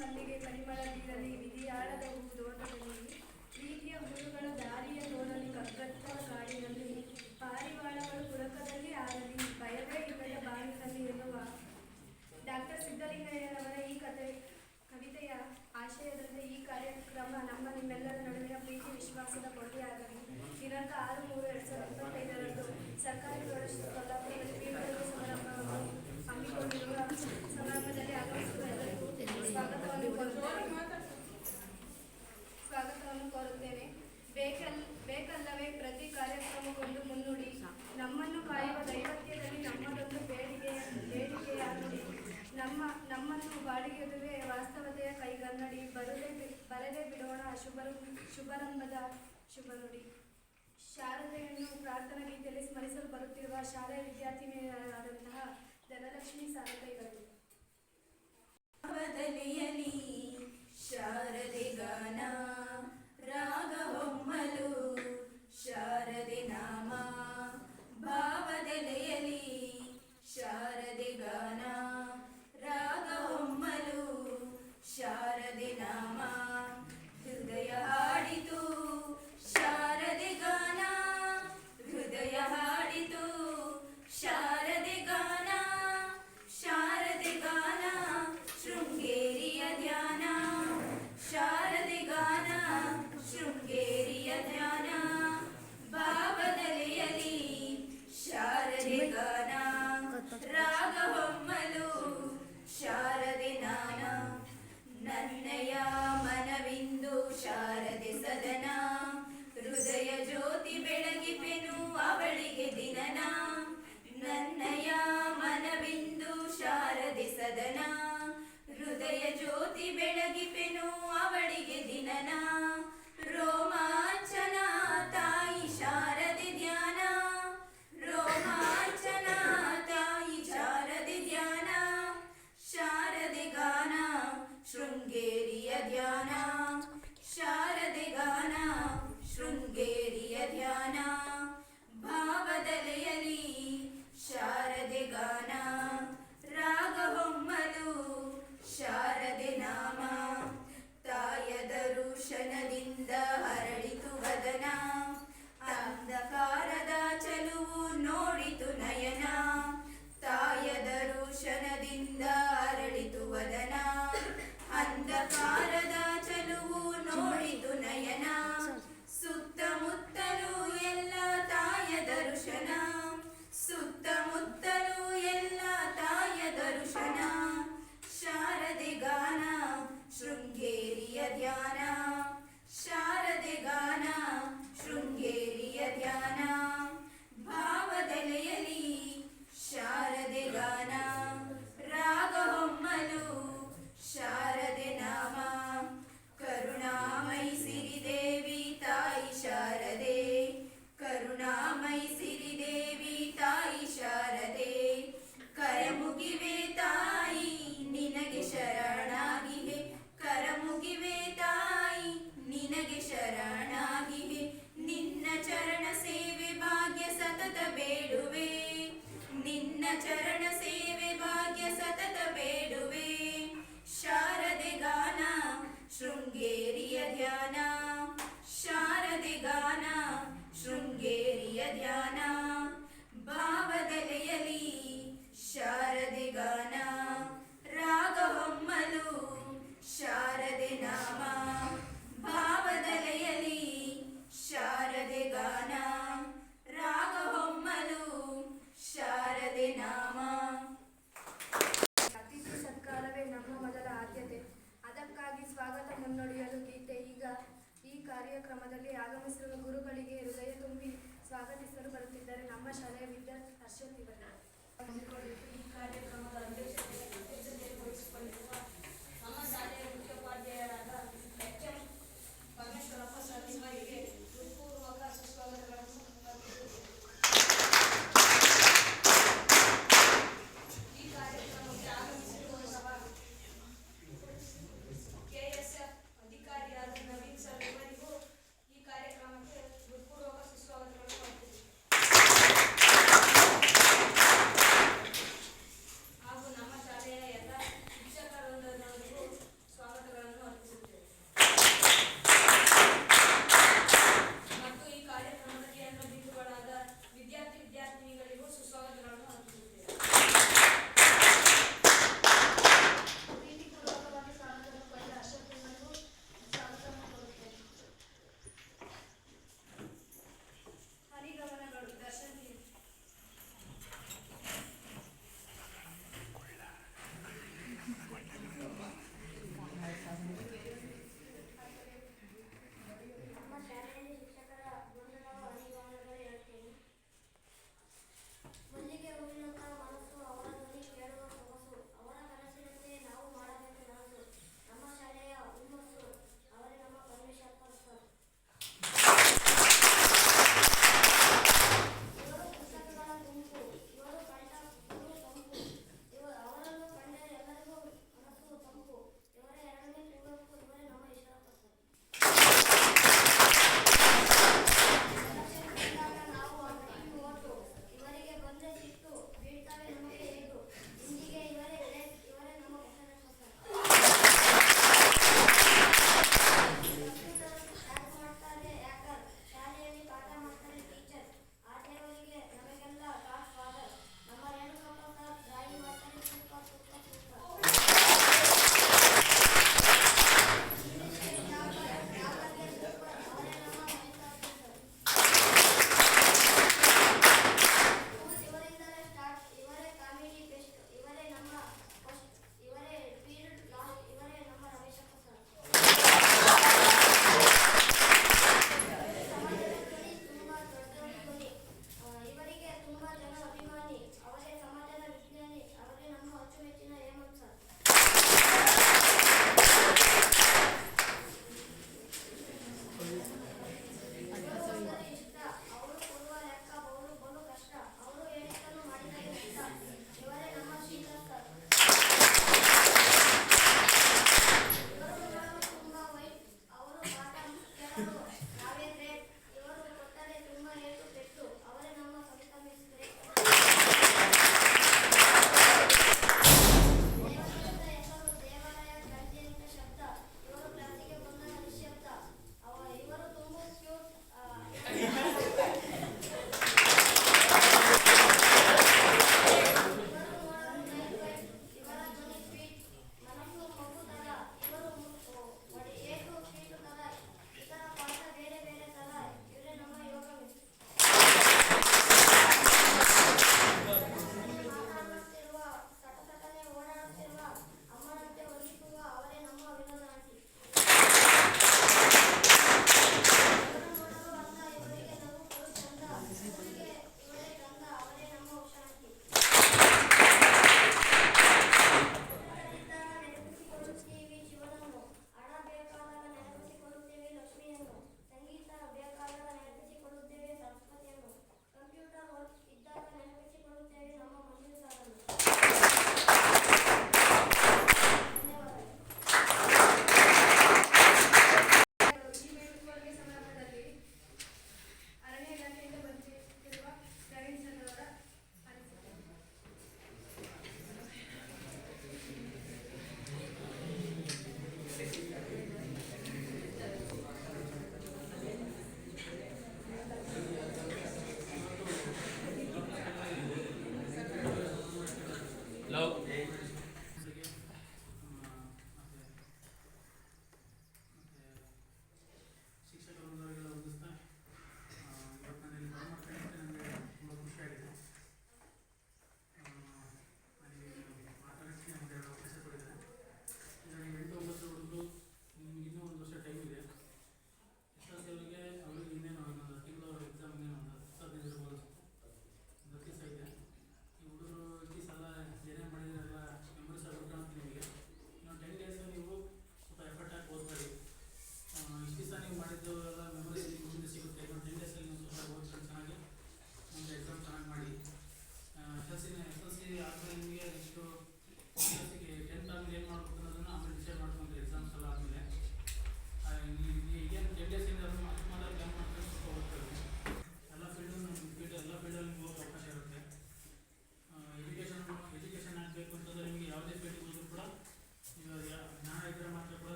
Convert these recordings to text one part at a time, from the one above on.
ಮಲ್ಲಿಗೆ ಪರಿಮಳ ಬೀರಲಿ, ವಿಧಿಯಾಳದ ಹೂ ತೋಟದಲ್ಲಿ, ಪ್ರೀತಿಯ ಹುಳುಗಳು ದಾರಿಯ ತೋರಲಿ, ಕಗ್ಗತ್ತಲ ಕಾಡಿನಲ್ಲಿ, ಪಾರಿವಾಳಗಳು ಪುಳಕದಲ್ಲಿ ಆಡಲಿ, ಭಯವೇ ಇಲ್ಲದ ಬಾನಿನಲ್ಲಿ ಎನ್ನುವ ಡಾಕ್ಟರ್ ಸಿದ್ಧಲಿಂಗಯ್ಯನವರ ಈ ಕವಿತೆಯ ಆಶಯದಂತೆ ಈ ಕಾರ್ಯಕ್ರಮ ನಮ್ಮ ನಿಮ್ಮೆಲ್ಲರ ನಡುವಿನ ಪ್ರೀತಿ ವಿಶ್ವಾಸದ ಕೊಡುಗೆಯಾಗಲಿ. ದಿನಾಂಕ 6/3/2025 ಸರ್ಕಾರಿ ಪ್ರೌಢಶಾಲೆ ಕೊಲ್ಲಾಪುರದಲ್ಲಿ ಪೀಠೋತ್ಸವ ಸಮಾರಂಭವನ್ನು ಹಮ್ಮಿಕೊಂಡಿರುವ ಸಮಾರಂಭದಲ್ಲಿ ಆಗಮಿಸಿರುವ ಎಲ್ಲರಿಗೂ ಸ್ವಾಗತವನ್ನು ಕೋರುತ್ತೇನೆ. ಬೇಕಲ್ಲವೇ ಪ್ರತಿ ಕಾರ್ಯಕ್ರಮಕ್ಕೊಂದು ಮುನ್ನುಡಿ. ನಮ್ಮನ್ನು ಕಾಯುವ ದೈವತ್ಯದಲ್ಲಿ ನಮ್ಮದೊಂದು ಬೇಡಿಕೆಯ ನುಡಿ. ನಮ್ಮನ್ನು ಬಾಡಿಗೆದುವೆ ವಾಸ್ತವತೆಯ ಕೈಗನ್ನಡಿ. ಬರದೇ ಬಿಡೋಣ ಶುಭಾರಂಭದ ಶುಭ ನುಡಿ. ಶಾರದೆಯನ್ನು ಪ್ರಾರ್ಥನಾ ಗೀತೆಯಲ್ಲಿ ಸ್ಮರಿಸಲು ಬರುತ್ತಿರುವ ಶಾಲೆಯ ವಿದ್ಯಾರ್ಥಿನಿಯರಾದಂತಹ ಧನಲಕ್ಷ್ಮಿ ಸಾರಥಿಗಳು. ಶಾರದೆ ಗಾನ ರಾಗ ಹೊಮ್ಮಲು, ಶಾರದೆ ನಾಮ ಭಾವದೆಲೆಯಲಿ, ಶಾರದೆ ಗಾನ ರಾಗ ಹೊಮ್ಮಲು, ಶಾರದೆ ನಾಮ ಹೃದಯ ಹಾಡಿತು, ಶಾರದೆ ಗಾನ ಹೃದಯ ಹಾಡಿತು, ಶಾರದೆ ಗಾನ ಶಾರದೆ ಗಾನ ಶೃಂಗೇರಿಯ ಧ್ಯಾನ, ಶಾರದೆ ಗಾನ ಶೃಂಗೇರಿಯ ಧ್ಯಾನ ಭಾವದಲೆಯಲಿ, ಶಾರದೆ ಗಾನ ರಾಗ ಹೊಮ್ಮಲು, ಶಾರದೆ ನಾನ ನನ್ನಯ ಮನವಿಂದು ಶಾರದೆ ಸದನ, ಹೃದಯ ಜ್ಯೋತಿ ಬೆಳಗಿಪೆನು ಅವಳಿಗೆ ದಿನನ, ನನ್ನಯ ಮನವಿಂದು ಶಾರದೆ ಸದನ, ಹೃದಯ ಜ್ಯೋತಿ ಬೆಳಗಿಪೆನು ಅವಳಿಗೆ ದಿನನ, ರೋಮಾಂಚನ ತಾಯಿ ಶಾರದೆ ಧ್ಯಾನ, ರೋಮಾಂಚನ ತಾಯಿ ಶಾರದೆ ಧ್ಯಾನ, ಶಾರದೆ ಗಾನ ಶೃಂಗೇರಿಯ ಧ್ಯಾನ, ಶಾರದೆ ಗಾನ ಶೃಂಗೇರಿಯ ಧ್ಯಾನ ಭಾವದಲೆಯಲಿ, ಶಾರದೆ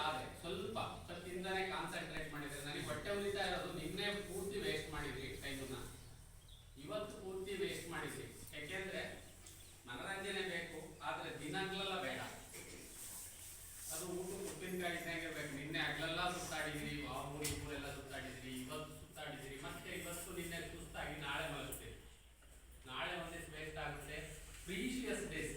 ಆದರೆ ಸ್ವಲ್ಪ ಹೊತ್ತಿಂದನೇ ಕಾನ್ಸಂಟ್ರೇಟ್ ಮಾಡಿದ್ರೆ ನನಗೆ ಹೊಟ್ಟೆ ಉರಿತಾ ಇರೋದು ನಿನ್ನೆ ಪೂರ್ತಿ ವೇಸ್ಟ್ ಮಾಡಿದ್ರಿ ಟೈಮನ್ನ, ಇವತ್ತು ಪೂರ್ತಿ ವೇಸ್ಟ್ ಮಾಡಿದ್ರಿ. ಯಾಕೆಂದ್ರೆ ಮನರಂಜನೆ ಬೇಕು, ಆದರೆ ದಿನಗಳೆಲ್ಲ ಬೇಡ. ಅದು ಊಟ ಉಪ್ಪಿನಕಾಯಿ ಇದ್ದಂಗೆ ಬೇಕು. ನಿನ್ನೆ ಹಗಲೆಲ್ಲ ಸುತ್ತಾಡಿದ್ರಿ, ಆ ಊರೆಲ್ಲ ಸುತ್ತಾಡಿದ್ರಿ, ಇವತ್ತು ಸುತ್ತಾಡಿದ್ರಿ, ಮತ್ತೆ ಇವತ್ತು ನಿನ್ನೆ ಸುಸ್ತಾಗಿ ನಾಳೆ ಮಲಗ್ತೀರಿ. ನಾಳೆ ಒಂದಿಷ್ಟು ವೇಸ್ಟ್ ಆಗುತ್ತೆ. ಪ್ರೀಶಿಯಸ್ ಡೇಸ್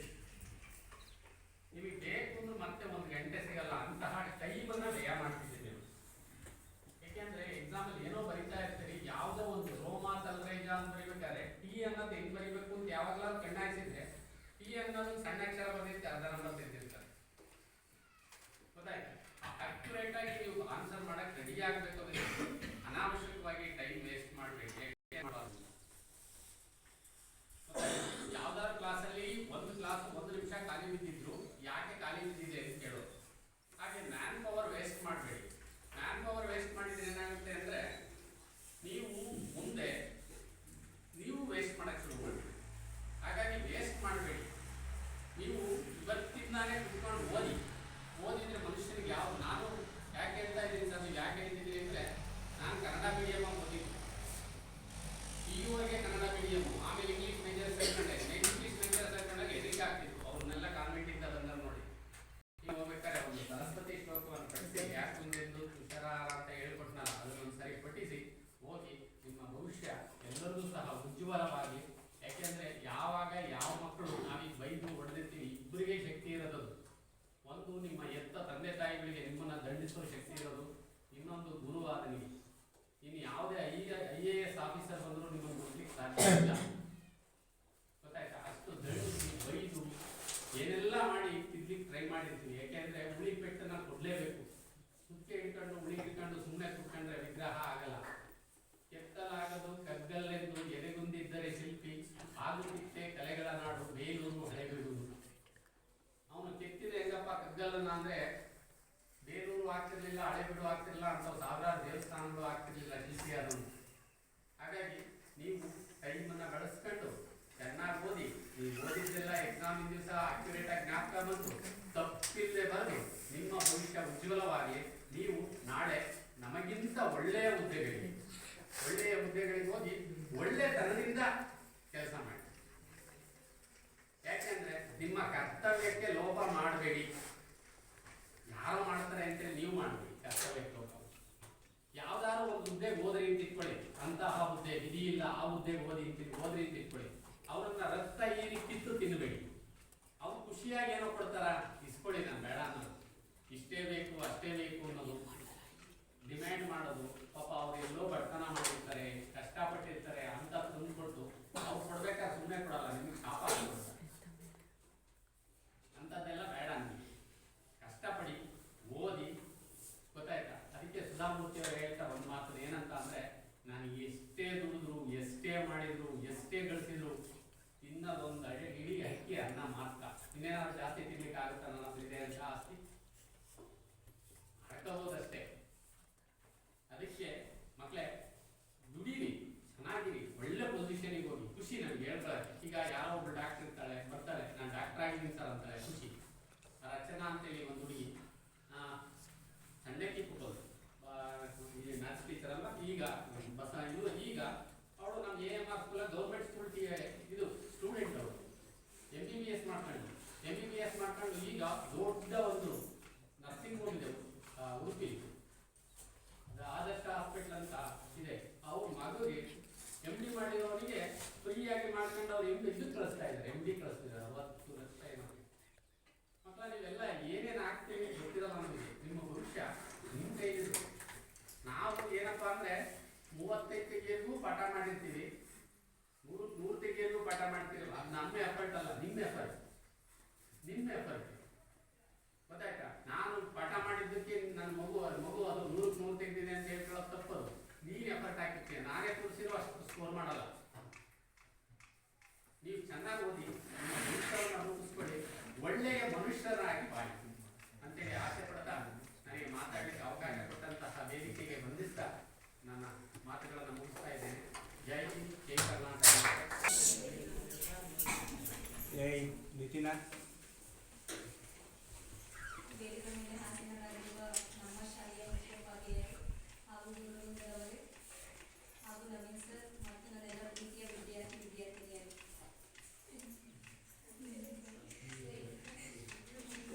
ನಿಮಗೆ ಬೇಕು ಅಂದ್ರೆ ಮತ್ತೆ 1 ಗಂಟೆ ಸಿಗಲ್ಲ, ಅಂತಹ ಟೈಮನ್ನ ವ್ಯಯ ಮಾಡ್ತಿದ್ದೀರಿ ನೀವು. ಯಾಕೆಂದ್ರೆ ಎಕ್ಸಾಂಪಲ್ ಏನೋ ಬರಿತಾ ಇರ್ತೀರಿ, ಯಾವುದೋ ಒಂದು ರೋಮಾ ತಲ್ರೇಜ ಅಂತ ಬರಿಬೇಕಾದ್ರೆ ಟಿ ಅನ್ನೋದು ಹೆಂಗ್ ಬರಿಬೇಕು ಅಂತ ಯಾವಾಗಲಾದ್ರು ಕಣ್ಣಾಯಿಸಿದ್ರೆ ಟಿ ಅನ್ನೋದು ಸಣ್ಣ ಅಕ್ಷರ ಬಂದಿರುತ್ತೆ, ಅರ್ಧ ನಂಬರ್ ತಿಂದಿರ್ತಾರೆ. ಗೊತ್ತಾಯ್ತು? ಅಕ್ಯುರೇಟ್ ಆಗಿ ನೀವು ಆನ್ಸರ್ ಮಾಡಕ್ ರೆಡಿ ಆಗ್ಬೇಕು ಅಂದ್ರೆ ಅನಾವಶ್ಯಕವಾಗಿ ಟೈಮ್ ವೇಸ್ಟ್ ಮಾಡಬೇಕು. ಯಾವ್ದಾದ್ರು ಕ್ಲಾಸಲ್ಲಿ ಒಂದು ಕ್ಲಾಸ್ 1 ನಿಮಿಷ ಖಾಲಿ ಬಿದ್ದಿದ್ರು, ಯಾಕೆ ಖಾಲಿ ಬಿದ್ದಿದೆ ಅಂತ ಕೇಳೋದು. ಹಾಗೆ ಮ್ಯಾನ್ ಪವರ್ ವೇಸ್ಟ್ ಮಾಡಬೇಡಿ. ಮ್ಯಾನ್ ಪವರ್ ವೇಸ್ಟ್ ಮಾಡಿದ್ರೆ ಏನಾಗುತ್ತೆ ಅಂದ್ರೆ ನೀವು ಮುಂದೆ ನೀವು ವೇಸ್ಟ್ ಮಾಡಕ್ಕೆ ಶುರು ಮಾಡಿ. ಹಾಗಾಗಿ ವೇಸ್ಟ್ ಮಾಡಬೇಡಿ. ನೀವು ಇವತ್ತಿಂದಾನೇ ಕುತ್ಕೊಂಡು ಓದಿದ್ರೆ ಮನುಷ್ಯನಿಗೆ ಯಾವ, ನಾನು ಯಾಕೆ ಹೇಳ್ತಾ ಇದ್ದೀನಿ ಸರ್, ನೀವು ಯಾಕೆ ಹೇಳ್ತಿದ್ದೀರಿ ಅಂದರೆ ನಾನು ಕನ್ನಡ ಮೀಡಿಯಮ್ ಓದಿದ್ದು, PU ಕನ್ನಡ ಮೀಡಿಯಮ್, ಆಮೇಲೆ ಇಂಗ್ಲೀಷ್ ಮೇಜರ್ ಸೇರ್ಕೊಂಡೆ. ಇಂಗ್ಲೀಷ್ ಮೇಜರ್ ಸೇರ್ಕೊಂಡಾಗ ಎದುರಿಗೆ ಆಗ್ತಿತ್ತು, ಅವ್ರನ್ನೆಲ್ಲ ಕಾನ್ವೆಂಟಿಂದ ಬಂದರು ನೋಡಿ. ನೀವು ಹೋಗ್ಬೇಕಾದ್ರೆ ಒಂದು ಸರಸ್ವತಿ ಶ್ಲೋಕವನ್ನು ಪಠಿಸಿ, ಯಾಕೆ ಮುಂದೆಂದು ತುಷಾರಾರ ಅಂತ ಹೇಳ್ಕೊಟ್ನಲ್ಲ, ಅದನ್ನೊಂದು ಸರಿ ಪಠಿಸಿ ಹೋಗಿ. ನಿಮ್ಮ ಭವಿಷ್ಯ ಎಲ್ಲರಿಗೂ ಸಹ ಉಜ್ವಲವಾಗಿ. ಯಾಕೆಂದ್ರೆ ಯಾವಾಗ ಯಾವ ಮಕ್ಕಳು ನಾವೀಗ ಬೈದು ಹೊಡೆದಿರ್ತೀವಿ, ಇಬ್ಬರಿಗೆ ಶಕ್ತಿ ಇರೋದು. ಒಂದು ನಿಮ್ಮ ಎತ್ತ ತಂದೆ ತಾಯಿಗಳಿಗೆ ನಿಮ್ಮನ್ನ ದಂಡಿಸುವ ಶಕ್ತಿ ಇರೋದು, ಇನ್ನೊಂದು ಗುರುವಾದ ನೀವು. ಇನ್ನು ಯಾವುದೇ IAS ಆಫೀಸರ್ ಬಂದರೂ ನಿಮ್ಮನ್ನು ಕೊಡ್ಲಿಕ್ಕೆ ಸಾಧ್ಯ ಇಲ್ಲ. ಗೊತ್ತಾಯ್ತಾ? ಅಷ್ಟು ದಂಡಿಸಿ ಬೈದು ಏನೆಲ್ಲ ಮಾಡಿ ತಿದ್ಲಿಕ್ಕೆ ಟ್ರೈ ಮಾಡಿರ್ತೀವಿ. ಯಾಕೆಂದ್ರೆ ಉಳಿ ಪೆಟ್ಟನ್ನ ಕೊಡ್ಲೇಬೇಕು. ಸುಕ್ಕೆ ಇಟ್ಕೊಂಡು ಉಳಿ ಇಟ್ಕೊಂಡು ಸುಮ್ಮನೆ ಕುತ್ಕೊಂಡ್ರೆ ವಿಗ್ರಹ ಆಗಲ್ಲ. ಕೆತ್ತಲಾಗದು ಕಗ್ಗಲ್ಲೆಂದು ಎದೆಗುಂದಿದ್ದರೆ ಶಿಲ್ಪಿ, ಆಗುತ್ತಿತ್ತೆ ಕಲೆಗಳ ನಾಡು ಬೇಲೂರು ಹಳೆಬೀಡೂರು. ಅವನು ಕೆತ್ತಿದ್ರೆ ಹೆಂಗಪ್ಪ ಕಗ್ಗಲ್ಲನ್ನ ಅಂದ್ರೆ ಬೇಲೂರು ಆಗ್ತಿರ್ಲಿಲ್ಲ, ಹಳೆಬೀಡು ಆಗ್ತಿರ್ಲಿಲ್ಲ, ಅಂತ 1000 ದೇವಸ್ಥಾನಗಳು ಆಗ್ತಿರ್ಲಿಲ್ಲ ಶಿಲ್ಪಿ ಅದನ್ನು. ಹಾಗಾಗಿ ನೀವು ಟೈಮನ್ನು ಬಳಸ್ಕೊಂಡು ಚೆನ್ನಾಗಿ ಓದಿ. ನೀವು ಓದಿದ್ದೆಲ್ಲ ಎಕ್ಸಾಮಿನ ದಿವಸ ಅಕ್ಯುರೇಟ್ ಆಗಿ ಜ್ಞಾಪಕ ಬಂದು ತಪ್ಪಿಲ್ಲದೆ ಬರೆದು ನಿಮ್ಮ ಭವಿಷ್ಯ ಉಜ್ವಲವಾಗಿ ನೀವು ನಾಳೆ ನಮಗಿಂತ ಒಳ್ಳೆಯ ಹುದ್ದೆಗಳಿಗೆ ಹೋಗಿ ಒಳ್ಳೆತನದಿಂದ ಕೆಲಸ ಮಾಡಿ. ಯಾಕೆಂದ್ರೆ ನಿಮ್ಮ ಕರ್ತವ್ಯಕ್ಕೆ ಲೋಪ ಮಾಡಬೇಡಿ. ಯಾರು ಮಾಡ್ತಾರೆ ಅಂತೇಳಿ ನೀವು ಮಾಡಬೇಡಿ ಕರ್ತವ್ಯಕ್ಕೆ ಲೋಪ. ಯಾವ್ದಾದ್ರು ಒಂದು ಹುದ್ದೆಗೆ ಹೋದ್ರಿ ಅಂತ ಇಟ್ಕೊಳ್ಳಿ, ಅಂತಹ ಹುದ್ದೆ ವಿಧಿ ಇಲ್ಲ, ಆ ಹುದ್ದೆಗೆ ಹೋದ್ರಿ ಅಂತ ಇಟ್ಕೊಳ್ಳಿ. ಅವ್ರನ್ನ ರಕ್ತ ಹೀರಿ ಕಿತ್ತು ತಿನ್ನಬೇಡಿ. ಅವ್ರು ಖುಷಿಯಾಗಿ ಏನೋ ಕೊಡ್ತಾರ, ಇಸ್ಕೊಳ್ಳಿ, ನಾನು ಬೇಡ ಅನ್ನೋದು. ಇಷ್ಟೇ ಬೇಕು ಅಷ್ಟೇ ಬೇಕು ಅನ್ನೋದು, ಡಿಮ್ಯಾಂಡ್ ಮಾಡೋದು. ಪಾಪ ಅವ್ರು ಎಲ್ಲೋ ಬಡತನ ಮಾಡಿರ್ತಾರೆ, ಕಷ್ಟಪಟ್ಟಿರ್ತಾರೆ, ಅಂತ ತಂದು ಕೊಟ್ಟು ಅವ್ರು ಕೊಡ್ಬೇಕಾದ್ರೆ ಸುಮ್ಮನೆ ಕೊಡಲ್ಲ, ನಿಮ್ಗೆ ಶಾಪ ಕೊಡ್ತಾರೆ. ಅಂಥದ್ದೆಲ್ಲ ಬೇಡ. ನಿಮಗೆ ಕಷ್ಟಪಡಿ, ಓದಿ. ಗೊತ್ತಾಯ್ತಾ? ಅದಕ್ಕೆ ಸುಧಾಮೂರ್ತಿ ಅವರು ಹೇಳ್ತಾರೆ ಒಂದು ಮಾತು, ಏನಂತ ಅಂದ್ರೆ, ನಾನು ಎಷ್ಟೇ ದುಡಿದ್ರು, ಎಷ್ಟೇ ಮಾಡಿದ್ರು, ಎಷ್ಟೇ ಗಳಿಸಿದ್ರು ತಿನ್ನೋದೊಂದು ಇಡೀ ಅಕ್ಕಿ ಅನ್ನ ಮಾತ್ರ. ಇನ್ನೇನಾದ್ರು ಜಾಸ್ತಿ ತಿನ್ಲಿಕ್ಕೆ ಆಗುತ್ತಾ? ನನ್ನ ಹತ್ರ ಇದೆ ಅಂತ ಆಸ್ತಿ ಹೋದಷ್ಟೇ. ಅದಕ್ಕೆ ಮಕ್ಕಳೇ ದುಡೀರಿ, ಚೆನ್ನಾಗಿರಿ, ಒಳ್ಳೆ ಪೊಸಿಷನಿಗೆ ಹೋಗಿ. ಖುಷಿ ನಮ್ಗೆ ಹೇಳ್ತಾರೆ. ಈಗ ಯಾರೋ ಒಬ್ರು ಡಾಕ್ಟರ್ ಇರ್ತಾಳೆ, ಬರ್ತಾಳೆ, ನಾನು ಡಾಕ್ಟರ್ ಆಗಿದ್ದೀನಿ ಸರ್ ಅಂತಾರೆ, ಖುಷಿ. ರಚನಾ ಅಂತೇಳಿ ಒಂದು ಹುಡುಗಿ ಸಣ್ಣಕ್ಕಿ ಕುಟ್ಟೋದು, ಮ್ಯಾಥ್ಸ್ ಟೀಚರ್ ಅಲ್ಲ, ಈಗ ಈಗ ಅವಳು ನಮ್ಮ AMR ಸ್ಕೂಲ ಗೌರ್ಮೆಂಟ್ ಸ್ಕೂಲ್ ಇದು ಸ್ಟೂಡೆಂಟ್. ಅವರು MBBS ಮಾಡ್ಕೊಂಡು ಈಗ ದೊಡ್ಡ ಒಂದು ನರ್ಸಿಂಗ್ ಹೋಮ್ ಇದೆ ಉಡುಪಿ, ಆದರ್ಶ ಹಾಸ್ಪಿಟಲ್ ಅಂತ ಇದೆ. ಅವ್ರ ಮಗುಗೆ MD ಮಾಡಿರೋರಿಗೆ ಫ್ರೀಯಾಗಿ ಮಾಡ್ಕೊಂಡು ಅವ್ರು ಇದಕ್ಕೆ ಕಳಿಸ್ತಾ ಇದ್ದಾರೆ, MD ಕಳಿಸ್ತಿದ್ದಾರೆ. 60 ಲಕ್ಷ ಏನೋ. ಮಕ್ಕಳ ನೀವೆಲ್ಲ ಏನೇನು ಆಗ್ತೀವಿ ಗೊತ್ತಿರಲ್ಲ ನಮಗೆ. ನಿಮ್ಮ ಭವಿಷ್ಯ ನಿಮ್ಮ ಕೈಲಿದೆ. ನಾವು ಏನಪ್ಪಾ ಅಂದ್ರೆ 35 ತೆಗೆಗೂ ಪಾಠ ಮಾಡಿರ್ತೀವಿ, 100 ತೆಗೆಗೂ ಪಾಠ ಮಾಡ್ತಿರಲ್ಲ. ಅದು ನಮ್ಮ ಎಫರ್ಟ್ ಅಲ್ಲ, ನಿಮ್ಮ ಎಫರ್ಟ್. ಗೊತ್ತಾಯ್ತಾ? ನಾನು ಪಾಠ ಮಾಡಿದ್ದಕ್ಕೆ ನನ್ನ ಮಗು ಅದು 100ಕ್ಕೆ 100 ತೆಗೆದಿದೆ ಅಂತ ಹೇಳ್ಕೊಳ್ಳೋದು ತಪ್ಪದು. ನೀನು ಎಫರ್ಟ್ ಹಾಕಿರ್ತೀಯ, ನಾನೇ ಕೂರಿಸಿರೋ ಅಷ್ಟು ಸ್ಕೋರ್ ಮಾಡಲ್ಲ. ನೀವು ಚೆನ್ನಾಗಿ ಓದಿ, ನಿಮ್ಮ ಭವಿಷ್ಯವನ್ನು ರೂಪಿಸ್ಕೊಳ್ಳಿ, ಒಳ್ಳೆಯ ಮನುಷ್ಯರಾಗಿ ಬಾಳಿ ಅಂತೇಳಿ ಆಸೆ ಪಡ್ತಾ ನನಗೆ ಮಾತಾಡಲಿಕ್ಕೆ ಅವಕಾಶ ಕೊಟ್ಟಂತಹ ವೇದಿಕೆಗೆ ವಂದಿಸ್ತಾ ನನ್ನ ಮಾತುಗಳನ್ನು ಮುಗಿಸ್ತಾ ಇದ್ದೇನೆ. ಜೈ ಹಿಂದ್, ಜೈ ಕರ್ನಾಟಕ. ಜೈ ನಿತಿನ.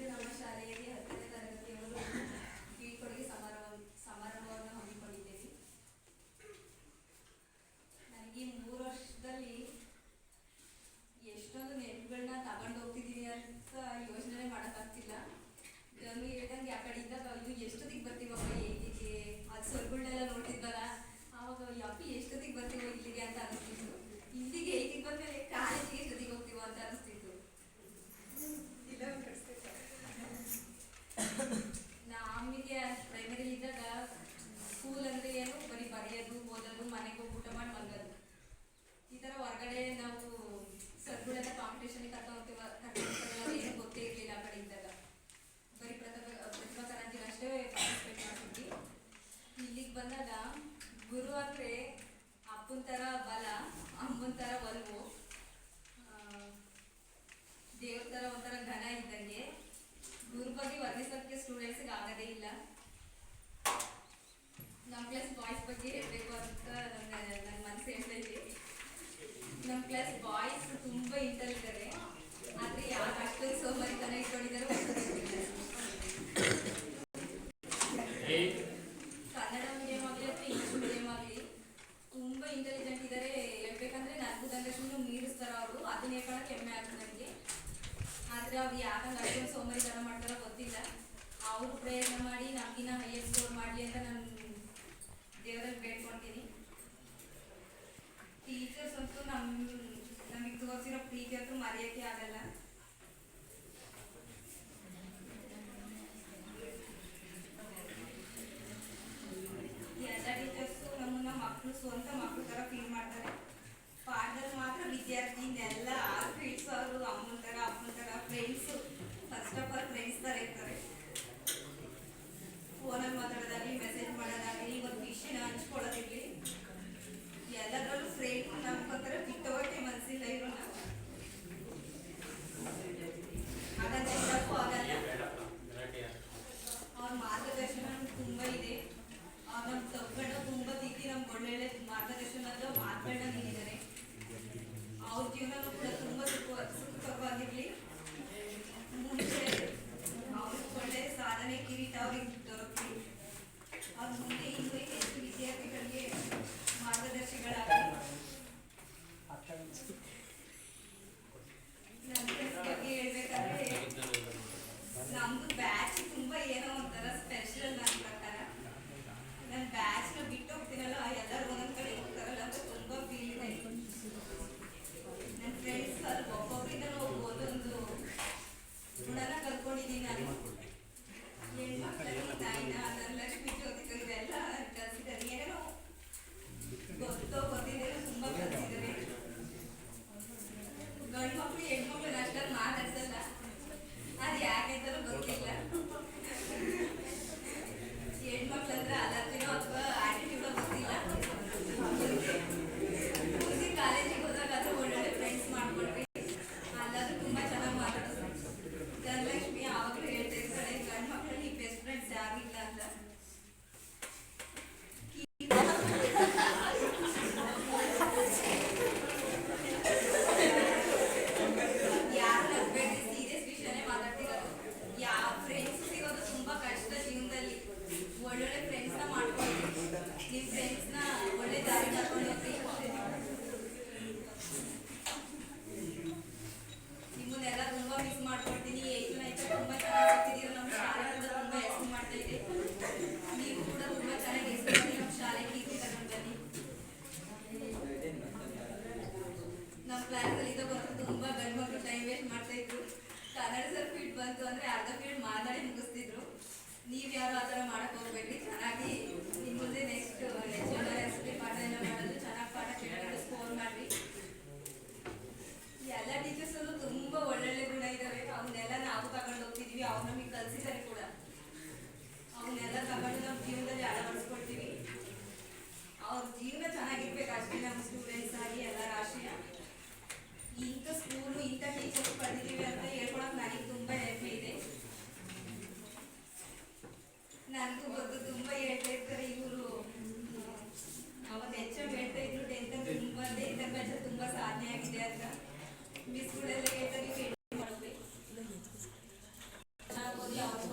ಕಡೆಯಿಂದ ಇದು ಎಷ್ಟೊತ್ತಿಗೆ ಬರ್ತೀವಪ್ಪ ಏಟಿಗೆ ಅದು ಸ್ವರ್ಗಳ್ನೆಲ್ಲ ನೋಡ್ತಿದ್ವಲ್ಲ ಆವಾಗ ಯಪ್ಪಿ ಎಷ್ಟೊತ್ತಿಗೆ ಬರ್ತೀವೋ ಇಲ್ಲಿಗೆ ಅಂತ ಅನಿಸ್ತಿತ್ತು. ಇಲ್ಲಿಗೆ ಏಟಿಗೆ ಬಂದ್ಮೇಲೆ ಕಾಲೇಜಿಗೆ ಎಷ್ಟೊತ್ತಿಗೆ ಹೋಗ್ತೀವೋ ಅಂತ ಅನಿಸ್ತಿತ್ತು. ನಮಗೆ ಪ್ರೈಮರಿ ಇದ್ದಾಗ ಸ್ಕೂಲ್ ಅಂದ್ರೆ ಏನು ಬರೀ ಬರೆಯೋದು ಓದೋದು ಮನೆಗೆ ಹೋಗಿ ಊಟ ಮಾಡಿ ಮಲಗೋದು. ಈ ಥರ ಹೊರಗಡೆ ನಾವು ಸರ್ಗಳೆಲ್ಲ ಕಾಂಪಿಟೇಷನ್ಗೆ ಕರ್ಕೊಂಡು ಏನು ಗೊತ್ತೇ ಇರಲಿಲ್ಲ ಆ ಕಡೆ ಇದ್ದಾಗ. ಬರೀ ಪ್ರತಿಭಾ ಕಾರಂಜಿಗೆ ಅಷ್ಟೇ ಪಾರ್ಟಿಸಿಪೇಟ್ ಮಾಡ್ತಿದ್ವಿ. ಇಲ್ಲಿಗೆ ಬಂದಾಗ ಗುರು ಅಂದರೆ ಅಪ್ಪನ ಥರ ಬಲ, ಅಮ್ಮನ ಥರ ಒಲವು, ದೇವ್ರ ಥರ ಒಂಥರ ಘನ ಇದ್ದಂಗೆ. ಗುರು ಬಗ್ಗೆ ವರ್ಣಿಸೋಕ್ಕೆ ಸ್ಟೂಡೆಂಟ್ಸ್ಗೆ ಆಗೋದೇ ಇಲ್ಲ. ನಮ್ಮ ಕ್ಲಾಸ್ ಬಾಯ್ಸ್ ಬಗ್ಗೆ ಹೇಳಬೇಕು ಅಂತ ನನ್ನ ಮನಸ್ಸು ಹೇಳ್ತಾ ಇದೆ. ನಮ್ಮ ಕ್ಲಾಸ್ ಬಾಯ್ಸ್ ತುಂಬ ಇಂಟಲ್ ಇದ್ದಾರೆ, ಆದರೆ ಯಾರು ಅಷ್ಟೊಂದು ಸೋಮಾರಿತನ ಇಟ್ಕೊಂಡಿದ್ದಾರೆ ಕನ್ನಡ ಮೀಡಿಯಂ ಆಗಲಿ ಅಥವಾ ಇಂಗ್ಲೀಷ್ ಮೀಡಿಯಂ ಆಗಲಿ ತುಂಬ ಇಂಟೆಲಿಜೆಂಟ್ ಇದ್ದಾರೆ. ಹೇಳ್ಬೇಕಂದ್ರೆ ನನಗೂ ದಂಡಷ್ಟು ಮೀರಿಸ್ತಾರ ಅವರು. ಅದನ್ನ ಹೇಳ್ಕೊಳಕ್ಕೆ ಹೆಮ್ಮೆ ಆಗ್ತದೆ ನನಗೆ. ಆದರೆ ಅವ್ರು ಯಾಕಂದ್ರೆ ಅಷ್ಟೊಂದು ಸೋಮಾರಿತನ ಮಾಡ್ತಾರೋ ಗೊತ್ತಿಲ್ಲ. ಅವರು ಪ್ರಯತ್ನ ಮಾಡಿ ನಮಗಿನ್ನ ಹೈಯರ್ ಸ್ಕೋರ್ ಮಾಡಲಿ ಅಂತ ನಾನು ದೇವರಲ್ಲಿ ಬೇಡ್ಕೊಳ್ತೀನಿ. ಟೀಚರ್ಸ್ ಅಂತೂ ನಮಗೆ ತೋರಿಸಿರೋ ಪ್ರೀತಿ ಅಂತೂ ಮರೆಯೋಕ್ಕೆ ಆಗಲ್ಲ. ಎಲ್ಲ ಟೀಚರ್ಸು ನಮ್ಮನ್ನ ಮಕ್ಕಳು ಸ್ವಂತ ಮಕ್ಕಳು ಥರ ಫೀಲ್ ಮಾಡ್ತಾರೆ. ಪಾಠದಲ್ಲಿ ಮಾತ್ರ ವಿದ್ಯಾರ್ಥಿ ಇನ್ನೆಲ್ಲ ಫ್ರೆಂಡ್ಸ್ ಅವರು ಅಮ್ಮನ ಥರ ಅಪ್ಪನ ಥರ friends. First of all friends ಥರ ಇರ್ತಾರೆ. ಫೋನಲ್ಲಿ ಮಾತಾಡೋದಾಗಲಿ ಮೆಸೇಜ್ ಮಾಡೋದಾಗಲಿ ಒಂದು ವಿಷಯನ ಹಂಚ್ಕೊಳ್ಳೋದಿರಲಿ ಎಲ್ಲದರಲ್ಲೂ ಫ್ರೆಂಡ್ ನಮ್ಗೊಂಥರ ಬಿಟ್ಟೋಗಕ್ಕೆ ಮನಸ್ಸಿಲ್ಲ ಇರೋಣ. ಹಾಗಂತ ತಪ್ಪು ಆಗಲ್ಲ. ಅವ್ರ ಮಾರ್ಗದರ್ಶನ ತುಂಬ ಇದೆ. ಅವ್ರು ನಮ್ಮ ತಪ್ಪುಗಳನ್ನ ತುಂಬ ತಿದ್ದಿ ನಮ್ಗೆ ಒಳ್ಳೊಳ್ಳೆ ಮಾರ್ಗದರ್ಶನದ ಮಾತುಗಳನ್ನ ನೀಡಿದ್ದಾರೆ. ಅವ್ರ ಜೀವನನೂ ಕೂಡ ತುಂಬ ಸುಖವಾಗಿರಲಿ. ಮುಂದೆ ಅವ್ರಿಗೆ ಒಳ್ಳೆ ಸಾಧನೆ ಕಿರೀಟ ಅವ್ರಿಗೆ ದೊರಕಲಿ. ಅವ್ರ ಮುಂದೆ ಇನ್ನೂ ಹೆಚ್ಚು ವಿದ್ಯಾರ್ಥಿಗಳಿಗೆ ಮಾರ್ಗದರ್ಶಿಗಳಾಗಲಿ. ನಮ್ಮ ಬಗ್ಗೆ ಹೇಳ್ಬೇಕಾದ್ರೆ ನಮ್ದು ಬ್ಯಾಚ್ ತುಂಬ ಏನೋ ಒಂಥರ ಸ್ಪೆಷಲ್ ನನ್ನ ಪ್ರಕಾರ. ನನ್ನ ಬ್ಯಾಚ್ನ ಬಿಟ್ಟು ಹೋಗ್ತೀನಲ್ಲ, ಎಲ್ಲರೂ ಒಂದೊಂದು ಕಡೆ ಹೋಗ್ತಾರಲ್ಲ ಅಂತ ತುಂಬ ಫೀಲ್ ಇದೆ. ನನ್ನ ಫ್ರೆಂಡ್ಸ್ ಅಲ್ಲಿ ಒಬ್ಬೊಬ್ಬರಿಂದ ಒಂದೊಂದು ಗುಣನ ಕಲ್ತ್ಕೊಂಡಿದ್ದೀನಿ ನಾನು. ಹೆಣ್ಮಕ್ಳಲ್ಲಿ ನಾಯಿನ ಧನಲಕ್ಷ್ಮಿ ಜ್ಯೋತಿ ಇದೆಲ್ಲ ಕಲಿಸಿದ್ದಾರೆ. ಏನೇನೋ ಗೊತ್ತೋ ಗೊತ್ತಿದ್ದೇನೋ ತುಂಬ ಕಲಿಸಿದ್ದಾರೆ. ಗಂಡು ಮಕ್ಕಳು ಹೆಣ್ಮಕ್ಳನ್ನ ಅಷ್ಟೊಂದು ಮಾತಾಡ್ಸಲ್ಲ. ಅದು ಯಾಕೆಂತಾರೂ ಗೊತ್ತಿಲ್ಲ. ಹೆಣ್ಮಕ್ಳಂದ್ರೆ ಅಲರ್ಜಿನೋ ಅಥವಾ ಆಟಿಟ್ಯೂಡೋ ಗೊತ್ತಿಲ್ಲ. ಮುಂದೆ ಕಾಲೇಜಿಗೆ ಹೋದಾಗ ಅದು ಒಳ್ಳೊಳ್ಳೆ ಫ್ರೆಂಡ್ಸ್ ಮಾಡ್ಕೊಳ್ರಿ. ಅಲ್ಲಾದ್ರೂ ತುಂಬ ಚೆನ್ನಾಗಿ ಮಾತಾಡ್ತಾರೆ. ಧನಲಕ್ಷ್ಮಿ ಆವಾಗಲೂ ಹೇಳ್ತಾ ಇರ್ತಾಳೆ, ಗಂಡು ಮಕ್ಕಳಲ್ಲಿ ಬೆಸ್ಟ್ ಫ್ರೆಂಡ್ಸ್ ಯಾರು ಇಲ್ಲ ಅಂತ. ಯಾರು ನಗ್ಬೇಡಿ, ಸೀರಿಯಸ್ ವಿಷಯನೇ ಮಾತಾಡ್ತಿರೋದು. ಯಾವ ಫ್ರೆಂಡ್ಸ್ ಸಿಗೋದು ತುಂಬ ಕಷ್ಟ ಜೀವನದಲ್ಲಿ. ಒಳ್ಳೊಳ್ಳೆ ಫ್ರೆಂಡ್ಸ್ನ ಮಾಡ್ಕೊಳ್ಳಿ. ನಿಮ್ಮ ಫ್ರೆಂಡ್ಸ್ನ ಒಳ್ಳೆ ದಾರಿ ಕರ್ಕೊಂಡು ಹೋಗ್ರಿ. ನಿಮ್ಮನ್ನೆಲ್ಲ ತುಂಬ ಮಿಸ್ ಮಾಡ್ಕೊಳ್ತೀನಿ. 8th 9th ತುಂಬ ಚೆನ್ನಾಗಿ ಓದ್ತಿದ್ದೀರ. ನಮ್ಮ ಶಾಲೆ ಕೂಡ ತುಂಬ ಹೆಸರು ಮಾಡ್ತಾ ಇದೆ. ನೀವು ಕೂಡ ತುಂಬ ಚೆನ್ನಾಗಿ ಹೆಸರು ಮಾಡಿ ನಮ್ಮ ಶಾಲೆ ಕೀರ್ತಿ ತಗೊಂಡು ಬನ್ನಿ. ನಮ್ಮ ಕ್ಲಾಸಲ್ಲಿ ಬಂದು ತುಂಬ ಗಂಡು ಮಕ್ಕಳು ಟೈಮ್ ವೇಸ್ಟ್ ಮಾಡ್ತಾ ಇದ್ರು. ಕನ್ನಡ ಸರ್ ಫೀಲ್ಡ್ ಬಂತು ಅಂದರೆ ಅರ್ಧ ಫೀಲ್ಡ್ ಮಾತಾಡಿ ಮುಗಿಸ್ತಿದ್ರು. ನೀವು ಯಾರು ಆ ಥರ ಮಾಡಕ್ಕೆ ಹೋಗ್ಬೇಡ್ರಿ. ಚೆನ್ನಾಗಿ ನಿಮ್ಮ ಮುಂದೆ ನೆಕ್ಸ್ಟ್ ಪಾಠ ಎಲ್ಲ ಮಾಡೋದು, ಚೆನ್ನಾಗಿ ಪಾಠ ಕೇಳೋದು, ಸ್ಕೋರ್ ಮಾಡಿರಿ. ಎಲ್ಲ ಟೀಚರ್ಸಲ್ಲೂ ತುಂಬ ಒಳ್ಳೊಳ್ಳೆ ಗುಣ ಇದ್ದಾವೆ. ಅವನ್ನೆಲ್ಲ ನಾವು ತಗೊಂಡು ಹೋಗ್ತಿದ್ವಿ. ಅವ್ರು ನಮಗೆ ಕಲಿಸಿದ್ದಾರೆ ಕೂಡ. ಅವನ್ನೆಲ್ಲ ತಗೊಂಡು ನಮ್ಮ ಜೀವನದಲ್ಲಿ ಅಳವಡಿಸ್ಕೊಳ್ತೀವಿ. ಅವ್ರ ಜೀವನ ಚೆನ್ನಾಗಿರ್ಬೇಕು ಅಷ್ಟೇ. ನಮ್ಮ ಸ್ಟೂಡೆಂಟ್ಸ್ ಆಗಿ ಎಲ್ಲ ರಾಶಿಯ ಇಂಥ ಸ್ಕೂಲು ಇಂಥ ಟೀಚರ್ಸ್ ಪಡೆದಿದ್ದೀವಿ ಅಂತ ಹೇಳ್ಕೊಳಕ್ಕೆ ನನಗೆ ತುಂಬ ಹೆಮ್ಮೆ ಇದೆ. ನನಗೂ ಗೊತ್ತು ತುಂಬ ಹೇಳ್ತಾ ಇರ್ತಾರೆ ಇವರು. ಅವತ್ತು HM ಹೇಳ್ತಾ ಇದ್ರು 10th ಬ್ಯಾಚ್ ತುಂಬ ಸಾಧನೆ ಆಗಿದೆ ಅಂತ. ಮಿಸ್ಗಳೆಲ್ಲ ಹೇಳ್ತಾರೆ, ನೀವು ಮಾಡೋದು ಚೆನ್ನಾಗಿ ಓದಿ ಅವ್ರು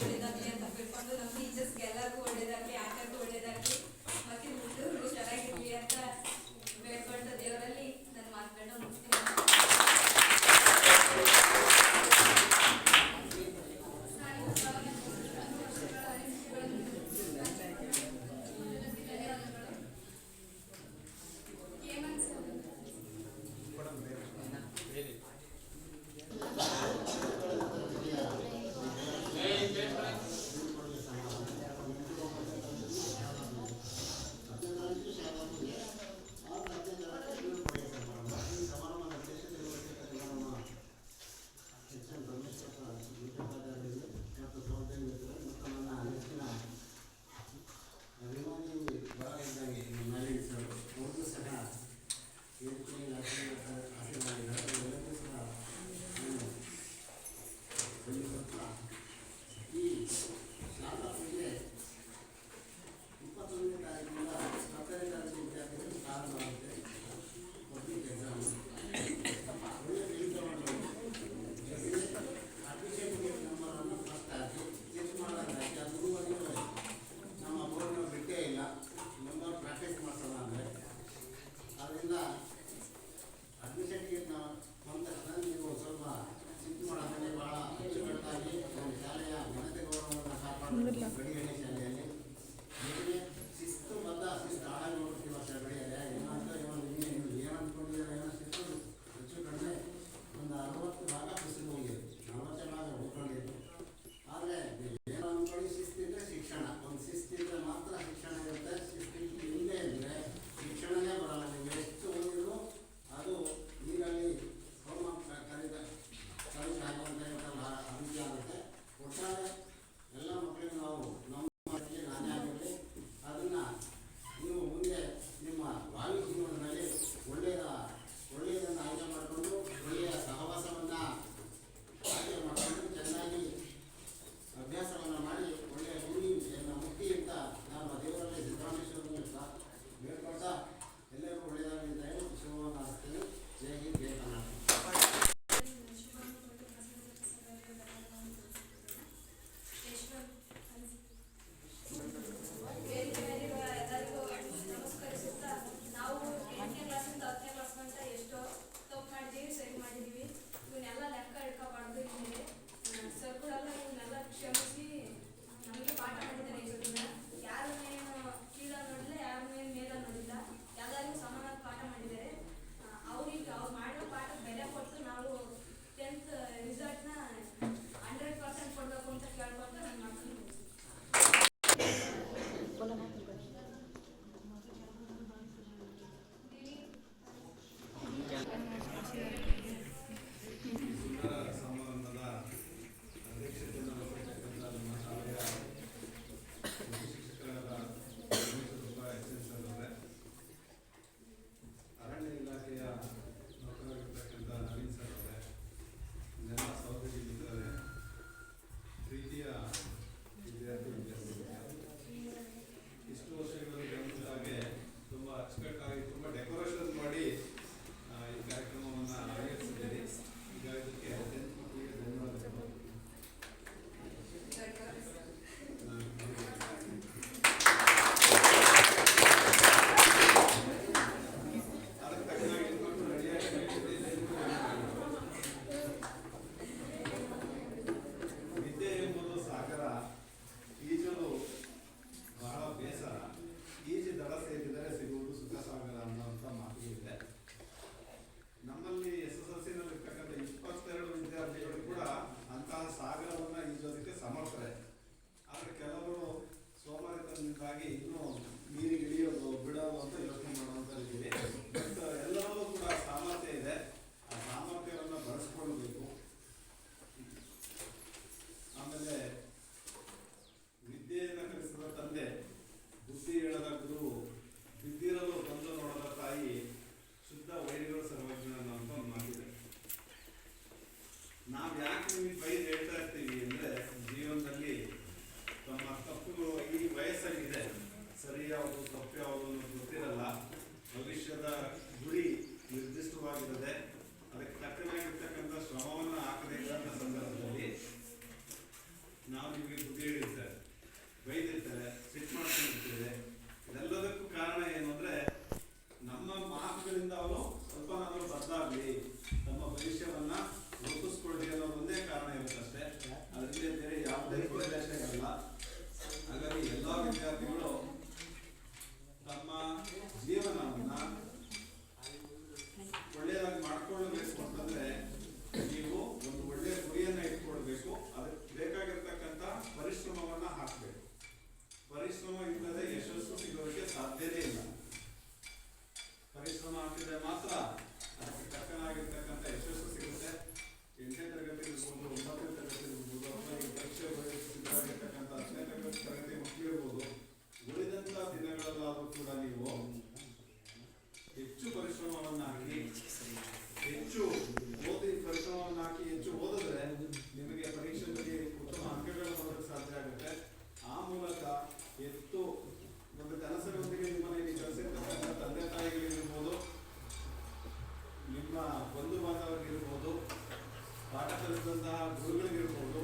ಗುರುಗಳಿಗಿರ್ಬೋದು,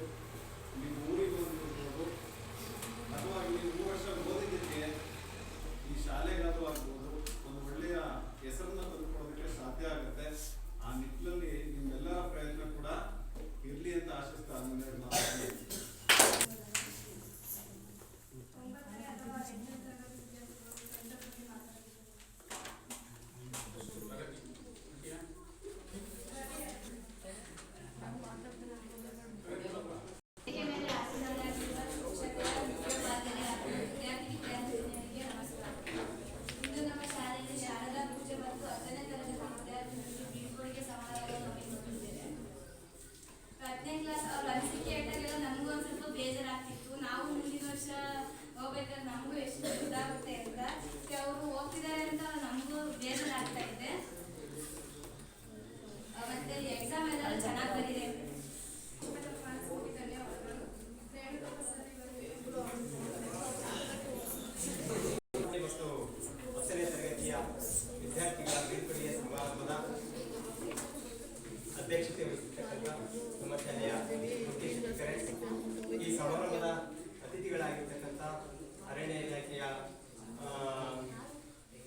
ನಿಮ್ಮ ಊರಿಗೆ ಬಂದಿರ್ಬೋದು, ಅಥವಾ ಇಲ್ಲಿ 3 ವರ್ಷ ಓದಿದ್ದಕ್ಕೆ ಈ ಶಾಲೆಗಾದರೂ ಆಗ್ಬೋದು ಒಂದು ಒಳ್ಳೆಯ ಹೆಸರನ್ನ ತಂದುಕೊಳ್ಳೋದಕ್ಕೆ ಸಾಧ್ಯ ಆಗುತ್ತೆ. ಆ ನಿಟ್ಟಿನಲ್ಲಿ ನಿಮ್ಮೆಲ್ಲರ ಪ್ರಯತ್ನ ಕೂಡ ಇರಲಿ ಅಂತ ಆಶಿಸ್ತಾ ಆದ್ಮೇಲೆ ಒಂಬತ್ತನೇ ಅಥವಾ 8ನೇ ತರಗತಿ ವಿದ್ಯಾರ್ಥಿಗಳು ತಂಡ ಬಗ್ಗೆ ಮಾತಾಡಿದರು. ವೇದಿಕೆ ಮೇಲೆ ಆಸೀನರಾಗಿರುವ ಶಿಕ್ಷಕರ, ಮುಖ್ಯೋಪಾಧ್ಯಾಯರ ಹಾಗೂ ವಿದ್ಯಾರ್ಥಿನಿಯರಿಗೆ ನಮಸ್ಕಾರ. ಇಂದು ನಮ್ಮ ಶಾಲೆಯಲ್ಲಿ ಶಾರದಾ ಪೂಜೆ ಮತ್ತು 10ನೇ ತರಗತಿ ವಿದ್ಯಾರ್ಥಿಗಳಿಗೆ ಬೀಳ್ಕೊಡುಗೆ ಸಮಾರಂಭ ಹಮ್ಮಿಕೊಂಡಿದ್ದೇವೆ. 10ನೇ ಕ್ಲಾಸ್ ಅವ್ರ ಅನಿಸಿಕೆ ಹೇಳ್ದಾಗೆಲ್ಲ ನಮಗೂ ಒಂದು ಸ್ವಲ್ಪ ಬೇಜಾರಾಗ್ತಿತ್ತು. ನಾವು ಮುಂದಿನ ವರ್ಷ ಹೋಗ್ಬೇಕಾದ್ರೆ ನಮಗೂ ಎಷ್ಟು ಇದಾಗುತ್ತೆ ಅಂತ, ಅವರು ಹೋಗ್ತಿದ್ದಾರೆ ಅಂತ ನಮಗೂ ಬೇಜಾರಾಗ್ತಾ ಇದೆ. ಮತ್ತೆ ಎಕ್ಸಾಮ್ ಎಲ್ಲ ಚೆನ್ನಾಗಿ ಬರೀದೆ. ಧನ್ಯವಾದಗಳು. ರೇಣುಕಾ ಸರ್ ಇವರು ಮತ್ತು 10ನೇ ತರಗತಿಯ ವಿದ್ಯಾರ್ಥಿಗಳ ಬೀಳ್ಕೊಡುಗೆ ಸಮಾರಂಭದ ಅಧ್ಯಕ್ಷತೆ ವಹಿಸಿರ್ತಕ್ಕಂಥ ನಮ್ಮ ಶಾಲೆಯ ಮುಖ್ಯ ಶಿಕ್ಷಕರೇ, ಈ ಸಮಾರಂಭದ ಅತಿಥಿಗಳಾಗಿರ್ತಕ್ಕಂಥ ಅರಣ್ಯ ಇಲಾಖೆಯ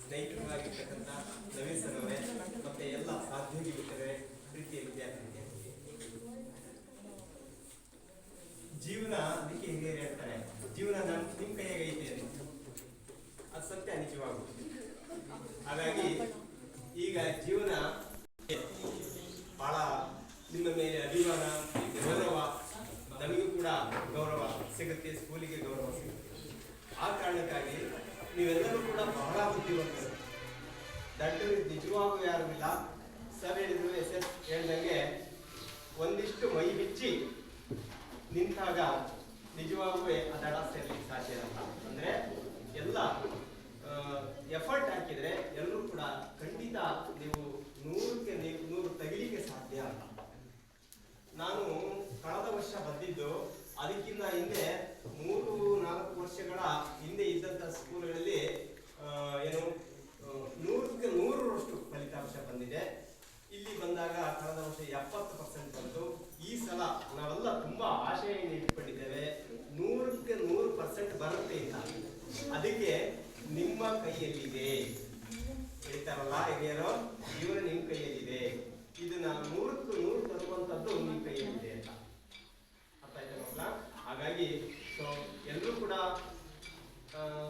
ಸ್ನೇಹಿತರಾಗಿರ್ತಕ್ಕಂಥ ನವೀನ್ ಸರ್ ಅವರೇ, ಮತ್ತೆ ಎಲ್ಲ ಸಹೋದ್ಯೋಗಿ ಮಿತ್ರರೇ, ಪ್ರೀತಿಯ ವಿದ್ಯಾರ್ಥಿ ಜೀವನ ಅದಕ್ಕೆ ಹಿರಿಯರು ಹೇಳ್ತಾರೆ, ಜೀವನ ನಿಮ್ಮ ಕೈಯಾಗ ಐತೆ ಅಂತ. ಅದು ಸತ್ಯ, ನಿಜವಾಗೂ. ಹಾಗಾಗಿ ಈಗ ಜೀವನ ಬಹಳ ನಿಮ್ಮ ಮೇಲೆ ಅಭಿಮಾನ, ಗೌರವ, ನಮಗೂ ಕೂಡ ಗೌರವ ಸಿಗುತ್ತೆ, ಸ್ಕೂಲಿಗೆ ಗೌರವ ಸಿಗುತ್ತೆ. ಆ ಕಾರಣಕ್ಕಾಗಿ ನೀವೆಲ್ಲರೂ ಕೂಡ ಬಹಳ ಬುದ್ಧಿವಂತರು. ದಡ್ಡರು ನಿಜವಾಗೂ ಯಾರು ಇಲ್ಲ. ಸರ್ ಹೇಳಿದ್ರು, SS ಹೇಳ್ದಂಗೆ ಒಂದಿಷ್ಟು ಮೈ ಬಿಚ್ಚಿ ನಿಂತಾಗ ನಿಜವಾಗೂ ಆ ದಡ ಸೇರ್ಲಿಕ್ಕೆ ಸಾಧ್ಯ ಇಲ್ಲ. ಅಂದ್ರೆ ಎಲ್ಲ ಎಫರ್ಟ್ ಹಾಕಿದ್ರೆ ಎಲ್ಲರೂ ಕೂಡ ಖಂಡಿತ ನೀವು 100ಕ್ಕೆ 100 ತೆಗಿಲಿಕ್ಕೆ ಸಾಧ್ಯ ಅಲ್ಲ. ನಾನು ಕಳೆದ ವರ್ಷ ಬಂದಿದ್ದು, ಅದಕ್ಕಿಂತ ಹಿಂದೆ 3-4 ವರ್ಷಗಳ ಹಿಂದೆ ಇದ್ದಂಥ ಸ್ಕೂಲ್ಗಳಲ್ಲಿ ಏನು 100ಕ್ಕೆ 100ರಷ್ಟು ಫಲಿತಾಂಶ ಬಂದಿದೆ. ಇಲ್ಲಿ ಬಂದಾಗ ಕಳೆದ ವರ್ಷ 70% ಬಂತು. ಈ ಸಲ ನಾವೆಲ್ಲ ತುಂಬಾ ಆಶೆಯನ್ನು ಇಟ್ಕೊಂಡಿದ್ದೇವೆ, 100ಕ್ಕೆ 100% ಬರುತ್ತೆ ಇಲ್ಲ. ಅದಕ್ಕೆ ನಿಮ್ಮ ಕೈಯಲ್ಲಿದೆ ಹೇಳ್ತಾರಲ್ಲ ಹಿರಿಯರು, ಜೀವನ ನಿಮ್ಮ ಕೈಯಲ್ಲಿದೆ. ಇದನ್ನ 100ಕ್ಕೆ 100 ತರುವಂತದ್ದು ನಿಮ್ಮ ಕೈಯಲ್ಲಿದೆ ಅಂತ ಅರ್ಥ ಆಯ್ತಾ ಮಕ್ಕಳ? ಹಾಗಾಗಿ ಸೊ ಎಲ್ಲರೂ ಕೂಡ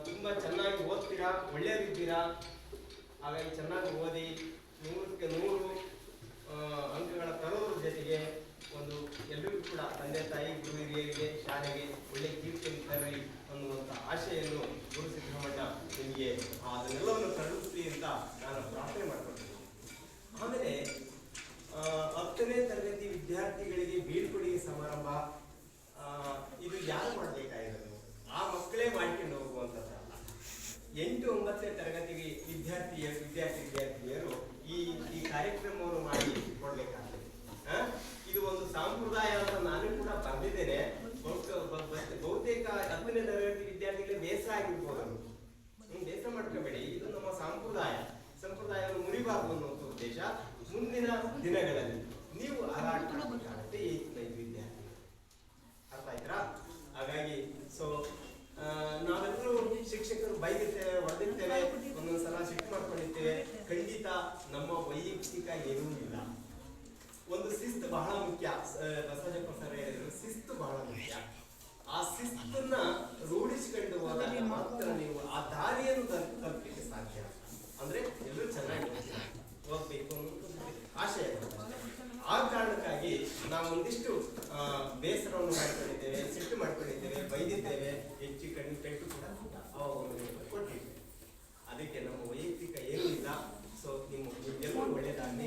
ತುಂಬಾ ಚೆನ್ನಾಗಿ ಓದ್ತೀರಾ, ಒಳ್ಳೆಯದಿದ್ದೀರಾ. ಹಾಗಾಗಿ ಚೆನ್ನಾಗಿ ಓದಿ 100ಕ್ಕೆ 100 ಅಂಕಗಳ ತರೋದ್ರ ಜೊತೆಗೆ ಒಂದು ಎಲ್ಲರಿಗೂ ಕೂಡ ತಂದೆ ತಾಯಿ, ಗುರು ಹಿರಿಯರಿಗೆ, ಶಾಲೆಗೆ ಒಳ್ಳೆ ಕೀರ್ತಿಯನ್ನು ತರಲಿ ಅನ್ನುವಂಥ ಆಶೆಯನ್ನು ಗುರು ಸಿದ್ದರಾಮಣ್ಣ ನಿಮಗೆ ಅದನ್ನೆಲ್ಲವನ್ನು ತಲುಪಿಸಲಿ ಅಂತ ನಾನು ಪ್ರಾರ್ಥನೆ ಮಾಡ್ಕೊಳ್ತೀನಿ. ಆಮೇಲೆ 10ನೇ ತರಗತಿ ವಿದ್ಯಾರ್ಥಿಗಳಿಗೆ ಬೀಳ್ಕೊಡುಗೆ ಸಮಾರಂಭ ಇದು ಯಾರು ಮಾಡಬೇಕಾಗಿರೋದು? ಆ ಮಕ್ಕಳೇ ಮಾಡ್ಕೊಂಡು ಹೋಗುವಂಥದ್ದಲ್ಲ. 8-9ನೇ ತರಗತಿಗೆ ವಿದ್ಯಾರ್ಥಿನಿಯರು ಈ ಕಾರ್ಯಕ್ರಮವನ್ನು ಮಾಡಿ ಕೊಡ್ಬೇಕಾಗ್ತದೆ. ಇದು ಒಂದು ಸಂಪ್ರದಾಯ ಅಂತ ನಾನು ಕೂಡ ಬಂದಿದ್ದೇನೆ. ಬಹುತೇಕ 10ನೇ ತರಗತಿ ವಿದ್ಯಾರ್ಥಿಗಳಿಗೆ ಬೇಸರ ಆಗಿರ್ಬೋದು. ಬೇಸರ ಮಾಡ್ಕೋಬೇಡಿ, ಇದು ನಮ್ಮ ಸಂಪ್ರದಾಯವನ್ನು ಮುರಿಬಾರ್ದು ಅನ್ನುವಂಥ ಉದ್ದೇಶ. ಮುಂದಿನ ದಿನಗಳಲ್ಲಿ ನೀವು ಹಾರಾಟ ಮಾಡಬೇಕಾಗುತ್ತೆ 8ನೇ ವಿದ್ಯಾರ್ಥಿ. ಅರ್ಥ ಆಯ್ತಾ? ಹಾಗಾಗಿ ಸೊ ನಾವೆಲ್ಲರೂ ಶಿಕ್ಷಕರು ಬೈದಿರ್ತೇವೆ, ಹೊಡೆದಿರ್ತೇವೆ, ಒಂದೊಂದ್ಸಲ ಸಿಟ್ಟು ಮಾಡ್ಕೊಂಡಿರ್ತೇವೆ. ಖಂಡಿತ ನಮ್ಮ ವೈಯಕ್ತಿಕ ಏನೂ ಇಲ್ಲ. ಒಂದು ಶಿಸ್ತು ಬಹಳ ಮುಖ್ಯ. ಬಸವಜಪ್ಪ ಸರ್ ಹೇಳಿದ್ರು, ಶಿಸ್ತು ಬಹಳ ಮುಖ್ಯ. ಆ ಶಿಸ್ತನ್ನ ರೂಢಿಸಿಕೊಂಡು ಹೋದಾಗ ಮಾತ್ರ ನೀವು ಆ ದಾರಿಯನ್ನು ತಲುಪಲಿಕ್ಕೆ ಸಾಧ್ಯ. ಅಂದ್ರೆ ಎಲ್ಲರೂ ಚೆನ್ನಾಗಿ ಓದ್ಬೇಕು ಅನ್ನೋದು ಆಶಯ. ಆ ಕಾರಣಕ್ಕಾಗಿ ನಾವು ಒಂದಿಷ್ಟು ಬೇಸರವನ್ನು ಮಾಡ್ಕೊಂಡಿದ್ದೇವೆ, ಸಿಟ್ಟು ಮಾಡ್ಕೊಂಡಿದ್ದೇವೆ, ಬೈದಿದ್ದೇವೆ, ಹೆಚ್ಚು ಪೆಟ್ಟು ಕೂಡ ಕೊಟ್ಟಿದ್ದೇವೆ. ಅದಕ್ಕೆ ನಮ್ಮ ವೈಯಕ್ತಿಕ ಏನೂ ಇಲ್ಲ. ಸೊ ನಿಮ್ಗೆಲ್ಲರೂ ಒಳ್ಳೇದಾಗಲಿ.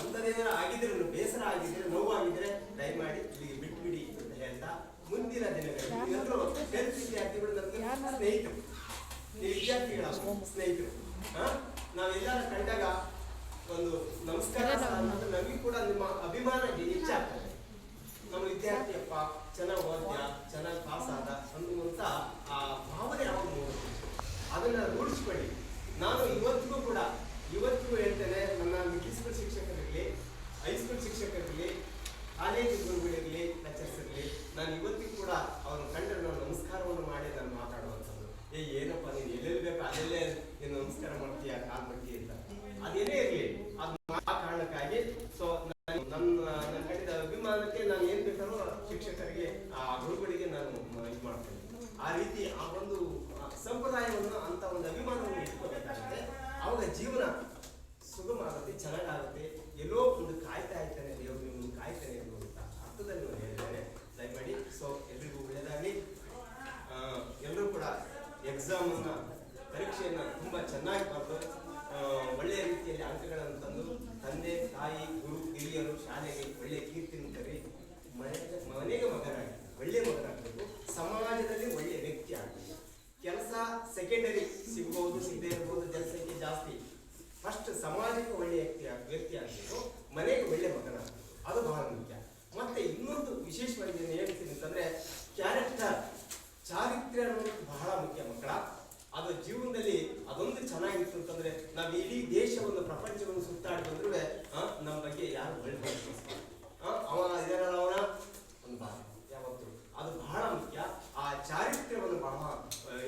ಅಂಥದ್ದೇನಾದ್ರು ಆಗಿದ್ರೆ, ಬೇಸರ ಆಗಿದ್ರೆ, ನೋವಾಗಿದ್ರೆ ದಯಮಾಡಿ ಇಲ್ಲಿಗೆ ಬಿಟ್ಬಿಡಿ ಅಂತ ಹೇಳ್ತಾ, ಮುಂದಿನ ದಿನಗಳಲ್ಲಿ ಎಲ್ಲರೂ 10th ವಿದ್ಯಾರ್ಥಿಗಳು ನನ್ನ ಸ್ನೇಹಿತರು, ವಿದ್ಯಾರ್ಥಿಗಳ ಸ್ನೇಹಿತರು. ನಾವೆಲ್ಲರ ಕಂಡಾಗ ಒಂದು ನಮಸ್ಕಾರ ಅನ್ನೋದು ನಮಗೆ ಕೂಡ ನಿಮ್ಮ ಅಭಿಮಾನ ಹೆಚ್ಚಾಗ್ತದೆ. ನಮ್ಮ ವಿದ್ಯಾರ್ಥಿಯಪ್ಪ ಚೆನ್ನಾಗಿ ಓದ್ಯ, ಚೆನ್ನಾಗಿ ಪಾಸ್ ಆದ ಅನ್ನುವಂಥ ಆ ಭಾವನೆ ಯಾವಾಗ ಮೂಡುತ್ತೆ, ಅದನ್ನ ರೂಢಿಸ್ಕೊಳ್ಳಿ. ನಾನು ಇವತ್ತಿಗೂ ಹೇಳ್ತೇನೆ, ನನ್ನ ಮಿಡ್ಲ್ ಸ್ಕೂಲ್ ಶಿಕ್ಷಕರಿರಲಿ, ಹೈಸ್ಕೂಲ್ ಶಿಕ್ಷಕರಿರಲಿ, ಕಾಲೇಜು ಗುರುಗಳಿರಲಿ, ಶಿಕ್ಷಕರಿಗೆ ಆ ಗುರುಗಳಿಗೆ ನಾನು ಇದು ಮಾಡ್ತೇನೆ. ಆ ರೀತಿ ಆ ಒಂದು ಸಂಪ್ರದಾಯವನ್ನು ಅಂತ ಒಂದು ಅಭಿಮಾನವನ್ನು ಇಟ್ಕೋಬೇಕಾಗುತ್ತೆ. ಅವಾಗ ಜೀವನ ಸುಗಮ ಆಗುತ್ತೆ, ಚೆನ್ನಾಗಾಗುತ್ತೆ. ಎಲ್ಲೋ ಒಂದು ಕಾಯ್ತಾ ಇರ್ತಾನೆ ದೇವರು, ನಿಮ್ಮನ್ನು ಕಾಯ್ತಾನೆ ಅಂತ ಅರ್ಥದಲ್ಲಿ ನಾನು ಹೇಳಿದ್ದೇನೆ. ದಯಮಾಡಿ ಸೊ ಎಲ್ರಿಗೂ ಒಳ್ಳೆಯದಾಗಲಿ. ಎಲ್ಲರೂ ಕೂಡ ಎಕ್ಸಾಮನ್ನ ಪರೀಕ್ಷೆಯನ್ನ ತುಂಬಾ ಚೆನ್ನಾಗಿ ಬರೆದು ಒಳ್ಳೆಯ ರೀತಿಯಲ್ಲಿ ಅಂಕಗಳನ್ನು ತಂದು ತಂದೆ ತಾಯಿ ಗುರು ಹಿರಿಯರು ಶಾಲೆಗೆ ಒಳ್ಳೆಯ ಕೀರ್ತಿಯನ್ನು ತರಿ ಮನೆಗೆ ಮಗನಾಗಿ ಒಳ್ಳೆಯ ಮಗನಾಗಬೇಕು. ಸಮಾಜದಲ್ಲಿ ಒಳ್ಳೆಯ ವ್ಯಕ್ತಿ ಆಗಬೇಕು. ಕೆಲಸ ಸೆಕೆಂಡರಿ, ಸಿಗ್ಬೋದು ಸಿಗದೆ ಇರ್ಬೋದು, ಜನಸಂಖ್ಯೆ ಜಾಸ್ತಿ. ಫಸ್ಟ್ ಸಮಾಜಕ್ಕೆ ಒಳ್ಳೆಯ ವ್ಯಕ್ತಿ ಆಗಬೇಕು, ಮನೆಗೆ ಒಳ್ಳೆ ಮಗನಾಗಬೇಕು. ಅದು ಬಹಳ ಮುಖ್ಯ. ಮತ್ತೆ ಇನ್ನೊಂದು ವಿಶೇಷವಾಗಿ ಏನು ಹೇಳ್ತೀನಿ ಅಂತಂದ್ರೆ ಕ್ಯಾರೆಕ್ಟರ್, ಚಾರಿತ್ರ್ಯ ಅನ್ನೋದು ಬಹಳ ಮುಖ್ಯ ಮಕ್ಕಳ. ಅದು ಜೀವನದಲ್ಲಿ ಅದೊಂದು ಚೆನ್ನಾಗಿತ್ತು ಅಂತಂದ್ರೆ ನಾವು ಇಡೀ ದೇಶವನ್ನು ಪ್ರಪಂಚವನ್ನು ಸುತ್ತಾಡಿ ಬಂದ್ರೂ ನಮ್ಮ ಬಗ್ಗೆ ಯಾರು ಬೆಳೆದ ಅವ ಇದರಲ್ಲ ಅವನ ಒಂದು ಭಾಗ ಯಾವತ್ತು ಅದು ಬಹಳ ಮುಖ್ಯ. ಆ ಚಾರಿತ್ರ್ಯವನ್ನು ಬಹಳ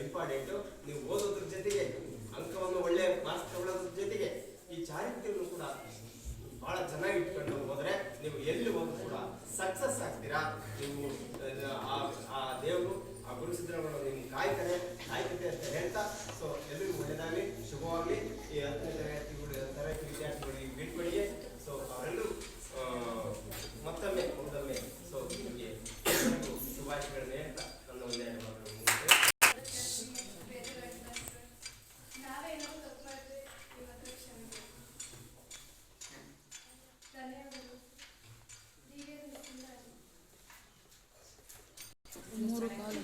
ಇಂಪಾರ್ಟೆಂಟ್. ನೀವು ಓದೋದ್ರ ಜೊತೆಗೆ ಅಂಕವನ್ನು ಒಳ್ಳೆ ಮಾರ್ಕ್ಸ್ ತಗೊಳ್ಳೋದ್ರ ಜೊತೆಗೆ ಈ ಚಾರಿತ್ರ್ಯವನ್ನು ಕೂಡ ಬಹಳ ಚೆನ್ನಾಗಿ ಇಟ್ಕೊಂಡು ಹೋದ್ರೆ ನೀವು ಎಲ್ಲಿ ಹೋದ್ರು ಕೂಡ ಸಕ್ಸಸ್ ಆಗ್ತೀರಾ. ನೀವು ಆ ದೇವರು ಆ ಗುರು ಸಿದ್ದರಾಮಯ್ಯ ನಿಮ್ಗೆ ಕಾಯ್ತಾರೆ ಅಂತ ಹೇಳ್ತಾ ಸೊ ಎಲ್ಲರಿಗೂ ಒಳ್ಳೆಯದಾಗಲಿ, ಶುಭವಾಗಲಿ. ಈ 10ನೇ ತರಗತಿ ವಿದ್ಯಾರ್ಥಿಗಳಿಗೆ ಬೀಳ್ಕೊಡಿಗೆ. ಸೊ ಅವರೆಲ್ಲರೂ ಮತ್ತೊಮ್ಮೆ ಸೊ ನಿಮಗೆ ಶುಭಾಶಯಗಳನ್ನ ಹೇಳ್ತಾ ನನ್ನ ಒಂದೆರಡು ಮಾತುಗಳು ನಾವೇನೋ ತಪ್ಪು ಮಾಡಿದ್ರೆ ಇವತ್ತು ಕ್ಷಮಿಸಿ. ಧನ್ಯವಾದಗಳು. ಮೂರು ಕಾಲು